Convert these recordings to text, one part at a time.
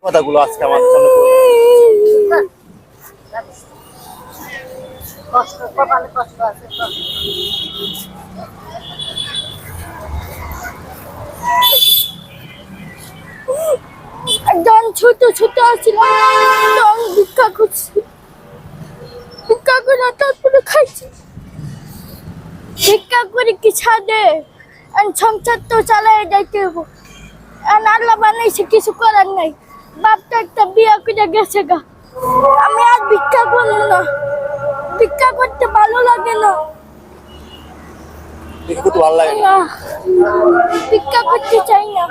কথাগুলো আজকে আমাদের সামনে কষ্ট কপালে কষ্ট আছে একজন ছোট ছোট ছিল তখন ভিক্ষা করছি ভিক্ষা করে তারপরে খাইছি ভিক্ষা করে কি ছাদে সংসার তো চালাই যাইতে হবো আল্লাহ বানাইছে কিছু করার নাই বাপটা একটা বিয়ে করে গেছে গা আমি আর ভিক্ষা করবো না ভিক্ষা করতে ভালো লাগে না করতে ভালো লাগে না, ভিক্ষা করতে চাই না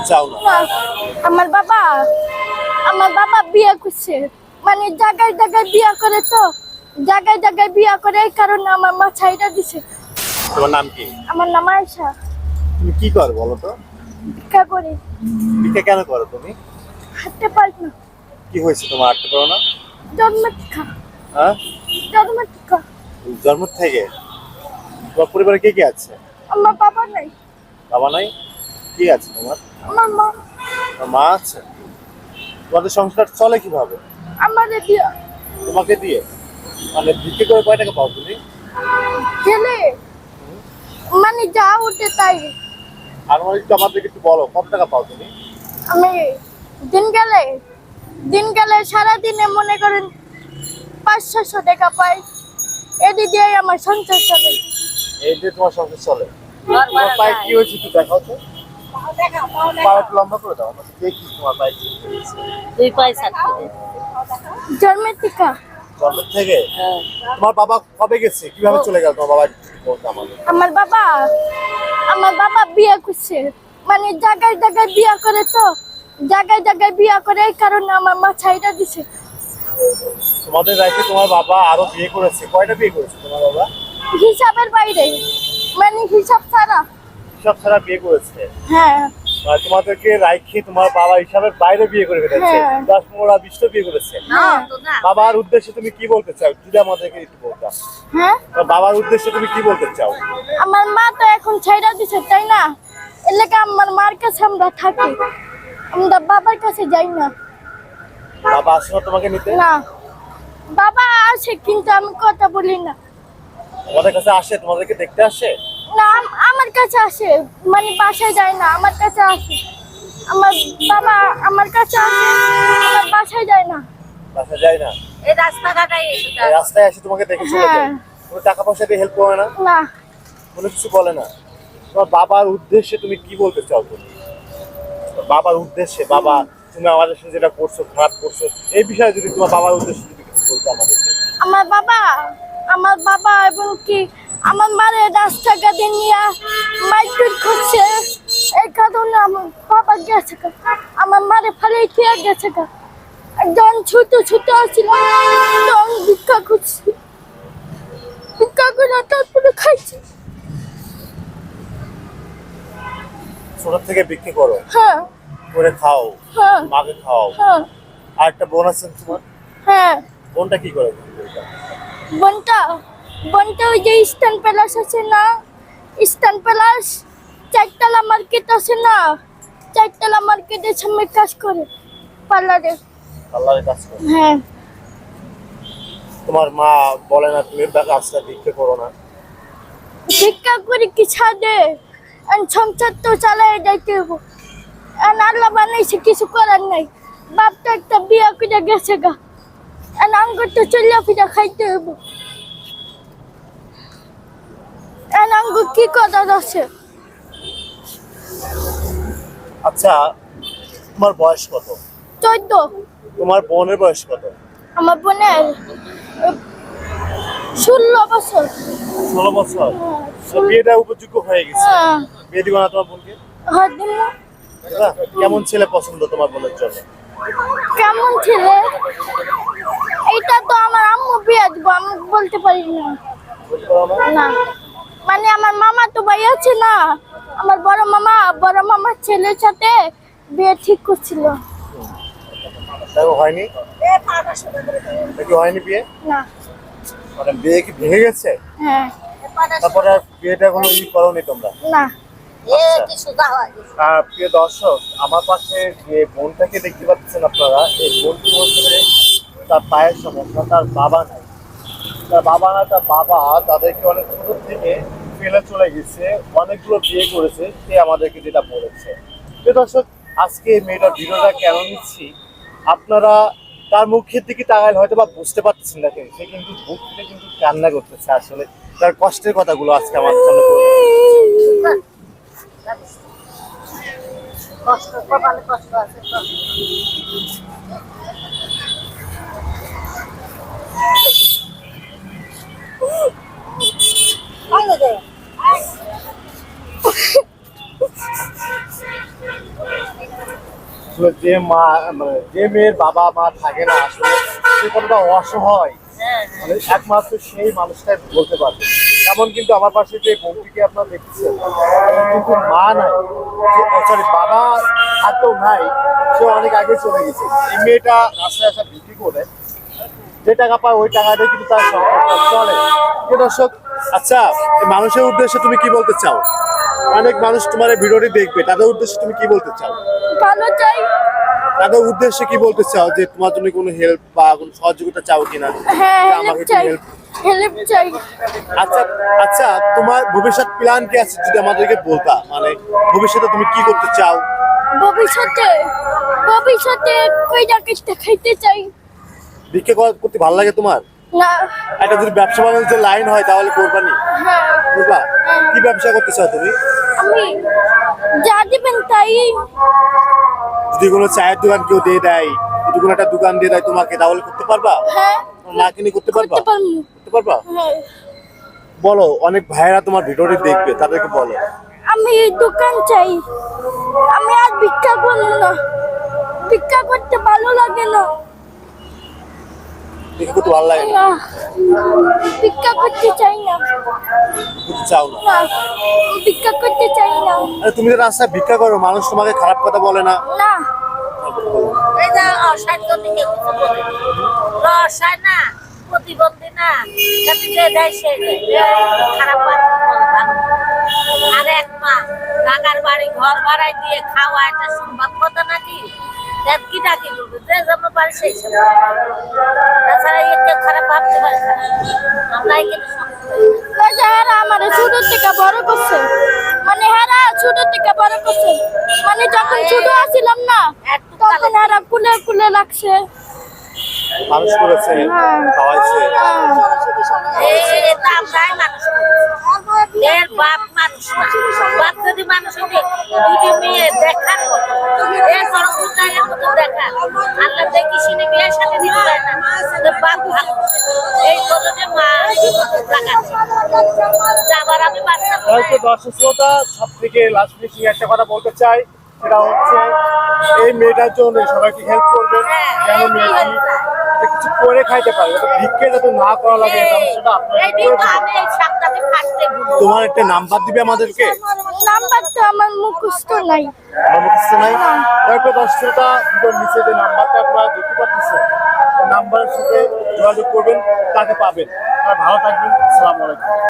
চাও না। আমার বাবা বিয়ে করছে মানে জায়গায় জায়গায় বিয়ে করে তো জায়গায় জায়গায় বিয়ে করে এই কারণে আমার মা ছাইটা দিছে। তোমার নাম কি? আমার নাম আয়েশা। তুমি কি করো বলো তো? ভিক্ষা করি। ভিক্ষা কেন করো তুমি? হাঁটতে পারি না। কি হয়েছে তোমার, হাঁটতে পারো না? জন্ম থেকে। হ্যাঁ জন্ম থেকে। জন্ম থেকে? তোমার পরিবারে কে কে আছে? আমার বাবা নাই। বাবা নাই? কি আছে তোমার? আমার মা। তোমার মা আছে? তোমাদের সংসার চলে কিভাবে? আমাদের দিয়ে। তোমাকে দিয়ে? মানে ভিক্ষা করে কয় টাকা পাও তুমি? গেলে মানে যা উঠে তাই। আর একটু আমাদেরকে একটু বলো, কত টাকা পাও তুমি? আমি দিন গেলে সারাদিনে মনে করেন 500-600 টাকা পাই। এটি দিয়ে আমার সংসার চলে। এই যে তোমার সংসার চলে? তোমার পায়ে কি হয়েছে একটু দেখাও তো। পা একটু লম্বা করে দাও, দেখি তোমার পায়ে কি হয়েছে। দুই পয়সা জন্মের থেকে। জন্মের থেকে? তোমার বাবা কবে গেছে, কিভাবে চলে গেল তোমার বাবা? বলতে আমাদের। আমার বাবা বিয়ে করছে মানে জায়গায় জায়গায় বিয়ে করে তো জায়গায় জায়গায় বিয়ে করে এই কারণে আমার মা ছাইটা দিছে। তোমাদের রাইতে তোমার বাবা আরো বিয়ে করেছে? কয়টা বিয়ে করেছে তোমার বাবা? হিসাবের বাইরে মানে হিসাব ছাড়া। হিসাব ছাড়া বিয়ে করেছে? হ্যাঁ। তোমাদেরকে রাইখে তোমার বাবা হিসাবের বাইরে বিয়ে করে ফেলেছে? 10-15-20 বিয়ে করেছে? বাবার উদ্দেশ্যে তুমি কি বলতে চাও যদি আমাদেরকে একটু বলতা? হ্যাঁ, বাবার উদ্দেশ্যে তুমি কি বলতে চাও? আমার মা তো এখন ছাইড়া দিছে তাই না, এলাকা আমার মার কাছে আমরা থাকি, আমরা বাবার কাছে যাই না। বাবা আসে না তোমাকে নিতে? না, বাবা আসে কিন্তু আমি কথা বলি না। তোমাদের কাছে আসে? তোমাদেরকে দেখতে আসে? না, আমার কাছে আসে মানে বাসায় যায় না, আমার কাছে আসে। আমার বাবা আমার কাছে আসে, আমার বাসায় যায় না। বাসায় যায় না? এই রাস্তাঘাটাই রাস্তায় আসে তোমাকে দেখে চলে যায়? কোনো টাকা পয়সা দিয়ে হেল্প করে না? না, কোনো কিছু বলে না? তোমার বাবার উদ্দেশ্যে তুমি কি বলতে চাও? তুমি বাবার উদ্দেশ্যে, বাবা তুমি আমাদের সাথে যেটা করছো, খারাপ করছো, এই বিষয়ে যদি তোমার বাবার উদ্দেশ্যে যদি কিছু বলতে আমাদেরকে। আমার বাবা এবং কি আমার মারে রাস্তাঘাটে নিয়ে মাইপিট করছে, এই কারণে আমার বাবা গেছে, আমার মারে ফালে খেয়ে গেছে। একজন ছোট ছোট ছিল তখন ভিক্ষা করছি, ভিক্ষা করে তারপরে খাইছি। ছোট থেকে বিক্রি করো? হ্যাঁ। করে খাও? হ্যাঁ। মাকে খাও? হ্যাঁ। আর একটা বোন আছে তোমার? হ্যাঁ। বোনটা কি করে? বোনটা ওই যে ইস্টার্ন প্যালেস আছে না, ইস্টার্ন প্যালেস 4তলা মার্কেট আছে না, 4তলা মার্কেটের সামনে কাজ করে পার্লারে। পার্লারে কাজ করে? হ্যাঁ। তোমার মা বলে না তুমি রাস্তা ভিক্ষা করো না? ভিক্ষা করে কি ছাদে সংসার তো চালাই যাইতে হবো, আল্লাহ বানাইছে কিছু করার নাই। বাপটা একটা বিয়ে করে গেছে গা, আঙ্গুর তো চলিয়া ফিরা খাইতে হবো, আঙ্গুর কি করার আছে। আচ্ছা, তোমার বয়স কত? 14। তোমার বোনের বয়স কত? আমার বোনের 16 বছর। 16 বছর? বিয়েটা উপযোগ্য হয়ে গেছে, বিয়ে দিবা না তোমার বোনকে? হ্যাঁ, দিব। কেমন ছেলে পছন্দ তোমার বোনের জন্য? কেমন ছেলে এইটা তো আমার আম্মু বিয়ে দিব, আমি বলতে পারি না। না, মানে আমার মামা তো ভাই আছে না, আমার বড় মামার ছেলের সাথে বিয়ে ঠিক করছিল। হয়নি? হয়নি বিয়ে? না। মানে বিয়ে কি ভেঙে গেছে? হ্যাঁ। তারপরে বিয়েটা কোনো করোনি তোমরা? না। প্রিয় দর্শক, আমার পাশে যে বোনটাকে দেখতে পাচ্ছেন আপনারা, এই বোনটি হচ্ছে তার পায়ের সমস্যা, তার বাবা নাই। তার বাবা না, তার বাবা তাদেরকে অনেক ছোট থেকে ফেলে চলে গেছে, অনেকগুলো বিয়ে করেছে, সে আমাদেরকে যেটা বলেছে। প্রিয় দর্শক, আজকে এই মেয়েটার ভিডিওটা কেন নিচ্ছি, আপনারা তার মুখের দিকে তাকালে হয়তো বা বুঝতে পারতেছেন না, কিন্তু সে কিন্তু বুক থেকে কিন্তু কান্না করতেছে। আসলে তার কষ্টের কথাগুলো আজকে আমাদের সামনে বলবে। কষ্ট কপালে কষ্ট আছে তো। আসলে যে মা, মানে যে মেয়ের বাবা মা থাকে না, আসলে সে কতটা অসহায়, মানে একমাত্র সেই মানুষটাই বলতে পারবে। এমন কিন্তু আমার পাশে যে বোনটিকে আপনারা দেখছেন, কিন্তু মা নাই, সরি বাবা হাতেও নাই, সে অনেক আগে চলে গেছে। এই মেয়েটা রাস্তায় আসা বিক্রি করে যে টাকা পায় ওই টাকা দিয়ে কিন্তু তার সংসারটা চলে। প্রিয় দর্শক, আচ্ছা, এই মানুষের উদ্দেশ্যে তুমি কি বলতে চাও? অনেক মানুষ তোমার এই ভিডিওটি দেখবে, তাদের উদ্দেশ্যে তুমি কি বলতে চাও? ভালো চাই। তাদের উদ্দেশ্যে কি বলতে চাও, যে তোমার জন্য কোনো হেল্প বা কোনো সহযোগিতা চাও কিনা? হ্যাঁ, যে হেল্প আমাকে একটু চাই, help- হেল্প চাই। আচ্ছা আচ্ছা, তোমার ভবিষ্যৎ প্ল্যান কি আছে যদি আমাদেরকে বলতা, মানে ভবিষ্যতে তুমি কি করতে চাও? ভবিষ্যতে ভবিষ্যতে কইটা কেটে খাইতে চাই। ভিক্ষা করতে ভালো লাগে তোমার? না। একটা যদি ব্যবসা বাণিজ্যের লাইন হয় তাহলে করবা নি? হ্যাঁ, বুঝবা? কি ব্যবসা করতে চাও তুমি? আমি যা দিবেন তাই। যদি কোনো চায়ের দোকান কেউ দিয়ে দেয়, যদি কোনো একটা দোকান দিয়ে দেয় তোমাকে, তাহলে করতে পারবা? হ্যাঁ, না কিনে করতে পারবা? করতে পারবো। করতে পারবা? হ্যাঁ, বলো, অনেক ভাইয়েরা তোমার ভিডিওটি দেখবে, তাদেরকে বলো। আমি দোকান চাই। আমি আর ভিক্ষা করবো না, ভিক্ষা করতে ভালো লাগে না। ভিক্ষা করতে ভালো লাগে না? না, ভিক্ষা করতে চাই না। করতে চাও না? না, ভিক্ষা করতে চাই না। আরে তুমি যে রাস্তায় ভিক্ষা করো, মানুষ তোমাকে খারাপ কথা বলে না? না, এই যে অসাধ্য দিকে কিছু বলে অসায় না, প্রতিবন্ধী না, যাতে যে দেয় সে দেয়। খারাপ আর আর এক মা কাকার বাড়ি ঘর ভাড়ায় দিয়ে খাওয়া এটা সম্ভব কথা নাকি? দেখ কি ডাকি বলবে, যে যেমন পারে সেই সব। তাছাড়া একে খারাপ ভাবতে পারে না। আমরা এখানে ওই যে হেরা আমার ছোট থেকে বড় করছে, মানে হেরা ছোট থেকে বড় করছে, মানে যখন ছোট আছিলাম না তখন হেরা কুলে কুলে লাগছে। মানুষ করেছে, হ্যাঁ। খাওয়াইছে। এটা আমরাই মানুষ করি। এর বাপ মানুষ না। বাপ যদি মানুষ হইতে দুটি মেয়ে দেখার মতো, এর বড় উন্নয়নের মতো দেখা, আল্লাহ দেখি শুনে বিয়ের সাথে দিতে পারে না। তো বাপ ভালো। এই কারণে মা লাগাচ্ছে। আবার আমি বাচ্চা হয়তো দর্শক শ্রোতা, সব থেকে লাস্ট ফিনিশিং একটা কথা বলতে চাই, সেটা হচ্ছে এই মেয়েটার জন্য সবাইকে হেল্প করবেন, যেন মেয়েটি যাতে কিছু করে খাইতে পারে, যাতে ভিক্ষে যাতে না করা লাগে, এই ব্যবস্থাটা আপনারা এই করে দিবেন। আমি এই সপ্তাহে ফার্স্টে তোমার একটা নাম্বার দিবে আমাদেরকে? নাম্বার তো আমার মুখস্থ নাই। আমার মুখস্থ নাই। কয়েকটা দর্শক শ্রোতা ভিডিওর নিচে যে নাম্বারটা আপনারা দেখতে পাচ্ছেন, নাম্বারের সাথে যোগাযোগ করবেন, তাকে পাবেন। আর ভালো থাকবেন। আসসালামু আলাইকুম।